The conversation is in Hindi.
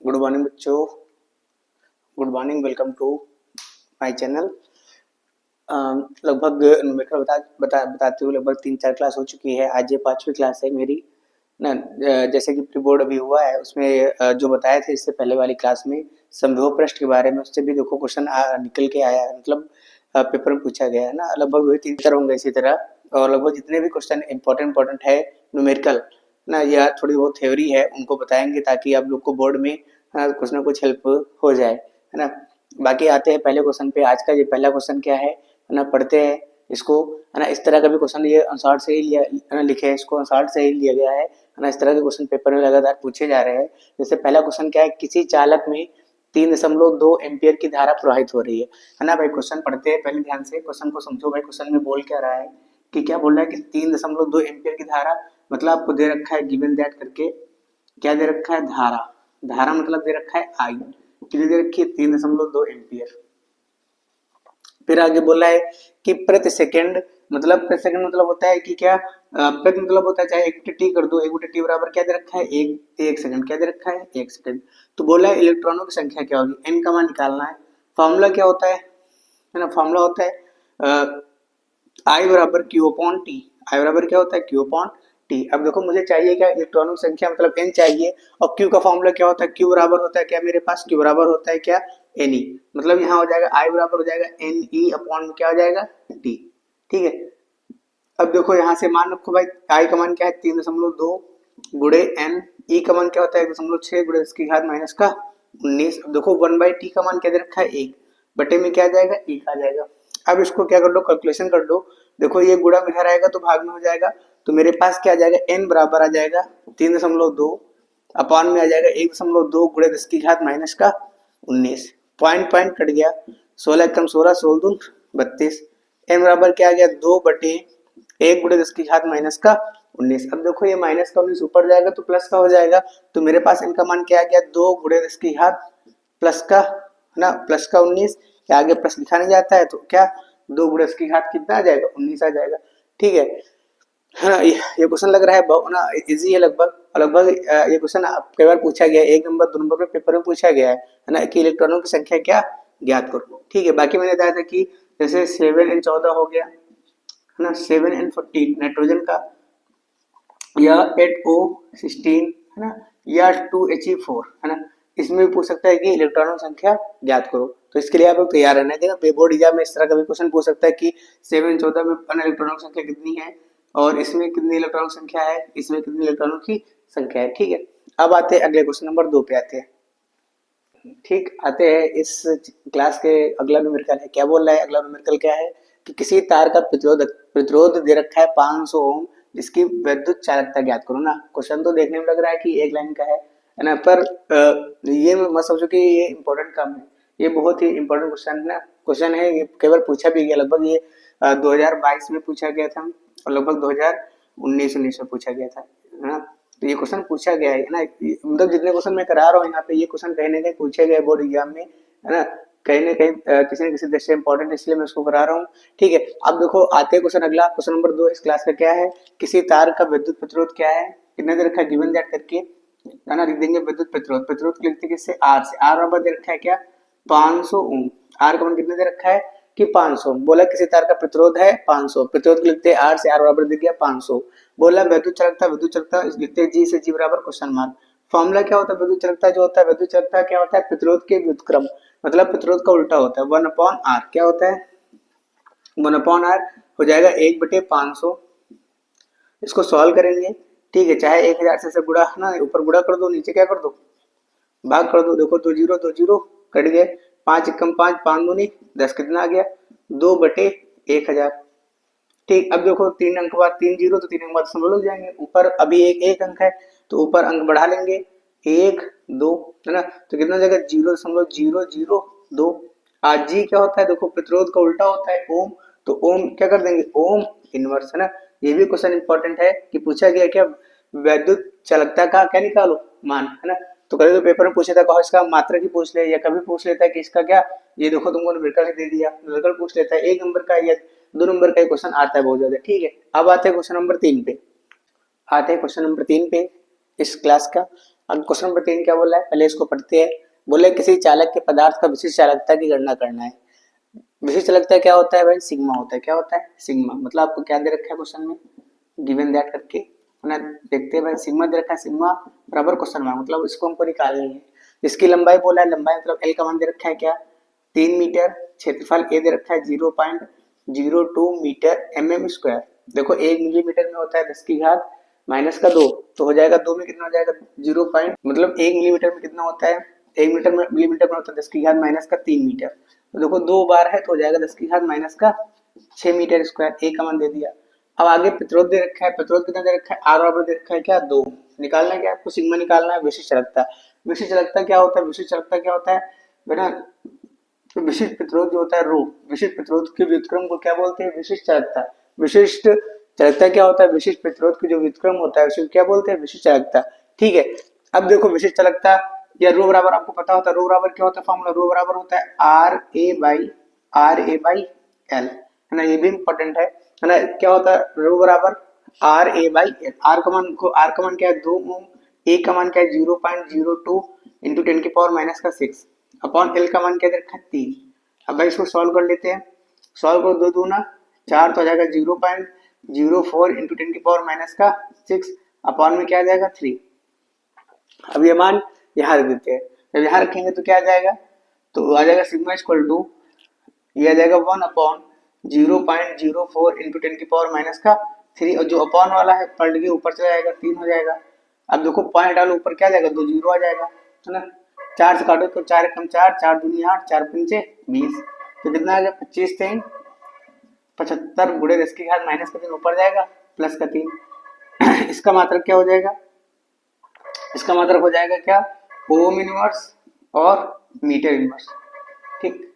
गुड मॉर्निंग बच्चों। Good morning, welcome to my channel. लगभग न्यूमेरिकल बताते हुए लगभग 3-4 क्लास हो चुकी है। आज ये 5वीं क्लास है मेरी ना। जैसे कि प्री बोर्ड अभी हुआ है उसमें जो बताए थे इससे पहले वाली क्लास में समभुज पृष्ठ के बारे में, उससे भी देखो क्वेश्चन निकल के आया है, मतलब पेपर में पूछा गया है ना। लगभग वही 3 होंगे इसी तरह, और लगभग जितने भी क्वेश्चन इंपॉर्टेंट है न्यूमेरिकल ना या थोड़ी बहुत थ्योरी है उनको बताएंगे ताकि आप लोग को बोर्ड में कुछ ना कुछ हेल्प हो जाए, है ना। बाकी आते हैं पहले क्वेश्चन पे। आज का ये पहला क्वेश्चन क्या है ना, पढ़ते हैं इसको, है ना। इस तरह का भी क्वेश्चन ये आंसर से ही लिया, है ना, लिखे है, इसको आंसर से ही लिया गया है ना। इस तरह के क्वेश्चन पेपर में लगातार पूछे जा रहे हैं। जैसे पहला क्वेश्चन क्या है, किसी चालक में 3.2 एम्पियर की धारा प्रवाहित हो रही है ना। भाई क्वेश्चन पढ़ते हैं, पहले ध्यान से क्वेश्चन को समझो। भाई क्वेश्चन में बोल क्या रहा है कि क्या बोल रहा है कि 3.2 एम्पियर की धारा, मतलब आपको दे रखा है गिवन दैट करके, क्या दे रखा है, धारा। धारा मतलब दे रखा है आई, कितनी दे रखी है, 3.2 एम्पियर। फिर आगे बोला है कि प्रति सेकंड, मतलब प्रति सेकंड मतलब होता है कि क्या, प्रति मतलब होता है चाहे एक बटे टी कर दो, एक बटे टी बराबर क्या दे रखा है, एक सेकंड। क्या दे रखा है, एक सेकंड। तो बोला है इलेक्ट्रॉनों की संख्या क्या होगी, एन का मान निकालना है। फॉर्मूला क्या होता है ना, फॉर्मूला होता है आई बराबर क्यू अपॉन टी। आई बराबर क्या होता है, क्यू अपॉन टी। अब देखो मुझे चाहिए क्या, इलेक्ट्रॉनों की संख्या मतलब एन चाहिए, और क्यू का फॉर्मूला क्या होता है, क्यू बराबर होता है क्या, मेरे पास क्यू बराबर होता है क्या, एन ई। मतलब यहाँ हो जाएगा आई बराबर हो जाएगा एन ई अपॉन में क्या हो जाएगा, टी। ठीक है। अब देखो यहाँ से मान रखो भाई, आई का मान क्या है, 3.2 गुड़े एन, ई का मान क्या होता है 1.6 गुड़े 10⁻19। अब देखो 1/t का मान क्या दे रखा है, 1 बटे में क्या आ जाएगा, एक आ जाएगा। अब इसको क्या कर दो, कैलकुलेशन कर दो। देखो ये गुणा में इधर आएगा तो भाग में हो जाएगा, तो मेरे पास क्या आ जाएगा, एन बराबर आ जाएगा 3.2 अपॉन में आ जाएगा 1.2 गुणे 10⁻19। पॉइंट पॉइंट कट गया, 16 कम 16, 16 दून 32। एन बराबर क्या आ गया, 2 बटे 1 गुणे 10⁻19। अब देखो ये माइनस का 19 ऊपर जाएगा तो प्लस का हो जाएगा, तो मेरे पास इनका मान क्या आ गया, 2 गुणे 10 प्लस का, है ना, प्लस का 19। क्या आगे प्लस लिखा नहीं जाता है, तो क्या 2 गुणे 10 कितना आ जाएगा, 19 आ जाएगा। ठीक है ना। ये क्वेश्चन लग रहा है बहुत ना इजी है, लगभग ये क्वेश्चन कई बार पूछा गया है, 1 नंबर 2 नंबर में पेपर में पूछा गया है ना, कि इलेक्ट्रॉनों की संख्या क्या ज्ञात करो। ठीक है। बाकी मैंने बताया था कि जैसे 7n14 हो गया, है ना, 7n14 नाइट्रोजन का, या 8O16, है ना, या 2He4, है ना। इसमें भी पूछ सकता है कि इलेक्ट्रॉनों की संख्या ज्ञात करो। तो इसके लिए आप लोग तैयार रहना है। बोर्ड एग्जाम में इस तरह का भी क्वेश्चन पूछ सकता है कि 7n14 में अन इलेक्ट्रॉनों की संख्या कितनी है, और इसमें कितनी इलेक्ट्रॉनों की संख्या है, इसमें कितनी इलेक्ट्रॉनों की संख्या है। ठीक है। अब आते हैं अगले क्वेश्चन नंबर 2 पे आते हैं। ठीक, आते हैं इस क्लास के अगला न्यूमेरिकल है। क्या बोल रहा है अगला न्यूमेरिकल, क्या है कि किसी तार का प्रतिरोध दे रखा है 500 ओम, जिसकी विद्युत चालकता ज्ञात करो ना। क्वेश्चन तो देखने में लग रहा है कि एक लाइन का है ना, पर ये मत समझो कि ये इंपॉर्टेंट काम है। ये बहुत ही इंपॉर्टेंट क्वेश्चन है। ये कई बार पूछा भी गया, लगभग ये 2022 में पूछा गया था, और लगभग 2019 में पूछा गया था, है ना। तो ये क्वेश्चन पूछा गया है ना, मतलब जितने क्वेश्चन मैं करा रहा हूँ यहाँ पे, ये क्वेश्चन कहीं ना कहीं पूछे गए बोर्ड एग्जाम में, है ना। कहीं ना कहीं किसी न किसी दृष्टि से इंपॉर्टेंट, इसलिए मैं उसको करा रहा हूँ। ठीक है। अब देखो आते हैं क्वेश्चन अगला, क्वेश्चन नंबर 2 इस क्लास का क्या है, किसी तार का विद्युत प्रतिरोध क्या है, कितने दे रखा है, गिवन दैट करके, है ना। लिख देंगे विद्युत प्रतिरोध, प्रतिरोध को लिखते किससे, आर से। आर बराबर दे रखा है क्या, 500 ओम। आर का मान कितने दे रखा है कि 500। बोला किसी तार का प्रतिरोध है 500, प्रतिरोध को लिखते हैं आर से, आर बराबर दे दिया 500। बोला विद्युत चालकता लिखते हैं जी से, जी बराबर क्वेश्चन मार्क। फॉर्मूला क्या होता है विद्युत चालकता, जो होता है विद्युत चालकता क्या होता है, प्रतिरोध के व्युत्क्रम, मतलब प्रतिरोध का उल्टा होता है, 1/r। क्या होता है, 1/r हो जाएगा 1/500। इसको सॉल्व करेंगे। ठीक है। चाहे 1000 से गुणा, है ना, ऊपर गुणा कर दो, नीचे क्या कर दो, भाग कर दो। देखो दो जीरो कट गए, 5 एकम 5, 5 दूनी 10, कितना आ गया, 2/1000। ठीक। अब देखो 3 अंक बाद 3 जीरो, तो 3 अंक बाद समझ लग जाएंगे। ऊपर अभी एक अंक है, तो ऊपर अंक बढ़ा लेंगे, 1 2, है ना। तो कितना हो जाएगा, 0.002। आज जी क्या होता है, देखो प्रतिरोध का उल्टा होता है ओम, तो ओम क्या कर देंगे, ओम इनवर्स, है ना। ये भी क्वेश्चन इंपॉर्टेंट है कि पूछा गया क्या, वैद्युत चालकता का क्या निकालो मान, है ना। तो कभी तो पेपर में पूछा था, कहो इसका मात्रक ही पूछ ले, या कभी पूछ लेता है कि इसका क्या, ये देखो तुमको न्यूमेरिकल ही दे दिया, न्यूमेरिकल पूछ लेता है। 1 नंबर का या 2 नंबर का क्वेश्चन आता है बहुत ज्यादा। ठीक है। अब आते हैं क्वेश्चन नंबर 3 पे, आते हैं क्वेश्चन नंबर 3 पे इस क्लास का। अब क्वेश्चन नंबर 3 क्या बोला है, पहले इसको पढ़ते हैं। बोले किसी चालक के पदार्थ का विशिष्ट चालकता की गणना करना है। विशिष्ट चालकता क्या होता है भाई, सिग्मा होता है। क्या होता है, सिग्मा। मतलब आपको क्या दे रखा है क्वेश्चन में, गिवन दैट करके ना देखते हैं भाई, सिग्मा दे रखा है, सिग्मा बराबर क्वेश्चन मार्क, मतलब इसको हमको निकालनी है। इसकी लंबाई बोला है, लंबाई मतलब एल का मान दे रखा है क्या, 3 मीटर। क्षेत्रफल ए दे रखा है 0.02 मीटर mm स्क्वायर। देखो 1 मिलीमीटर में होता है 10 की घात माइनस का 2, तो हो जाएगा 2 में कितना हो जाएगा 0 पॉइंट, मतलब 1 मिलीमीटर में कितना होता है, 1 मीटर में मिलीमीटर में होता है 10 की घात माइनस का 3 मीटर। तो देखो 2 बार है तो हो जाएगा 10 की घात माइनस का 6 मीटर स्क्वायर, ए का मान दे दिया। अब आगे प्रतिरोध दे रखा है, प्रतिरोध कितना दे रखा है, आर बराबर दे रखा है क्या 2। निकालना है क्या आपको, सिग्मा निकालना है, विशिष्ट चालकता। विशिष्ट चालकता क्या होता है, विशिष्ट चालकता क्या होता है बेटा, तो विशिष्ट प्रतिरोध जो होता है रो, विशिष्ट प्रतिरोध के व्युत्क्रम को क्या बोलते हैं, विशिष्ट चालकता। विशिष्ट चालकता क्या होता है, विशिष्ट प्रतिरोध के जो व्युत्क्रम होता है उसे क्या बोलते हैं, विशिष्ट चालकता। ठीक है, अब देखो विशिष्ट चालकता या रो बराबर आपको पता होता है, रो बराबर क्या होता है, फॉर्मूला रो बराबर होता है RA/एल, है ना, ये भी इंपॉर्टेंट है ना। क्या होता है रो बराबर RA/एल, आर का मान क्या है 2 ओम, ए का मान क्या है 0.02 इंटू 10 की पावर माइनस का 6 अपॉन एल का मान क्या दे रखा है 3। अब भाई इसको सॉल्व कर लेते हैं, सॉल्व करो 2 दूना 4 तो आ जाएगा 0.04 इंटू 10 की पावर माइनस का 6 अपॉन में क्या आ जाएगा 3। अब ये मान यहाँ रख देते हैं, जब यहाँ रखेंगे तो क्या आ जाएगा, तो आ जाएगा सिग्मा इक्वल टू, ये आ जाएगा 1 अपॉन 0.04 इंटू 10 की पावर माइनस का 3, और जो अपॉन वाला है पलट के ऊपर चला जाएगा 3 हो जाएगा। अब देखो पॉइंट डालो ऊपर क्या आ जाएगा 2 जीरो आ जाएगा, है ना। 4 से काटो तो 4 कम 4, 4 दूनी 8, 4 पंचे 20, तो कितना आ गया 25 3 75 गुणे 10 की घात माइनस का 3 ऊपर जाएगा प्लस का 3। इसका मात्रक क्या हो जाएगा, इसका मात्रक हो जाएगा क्या, ओम इनवर्स और मीटर इनवर्स। ठीक,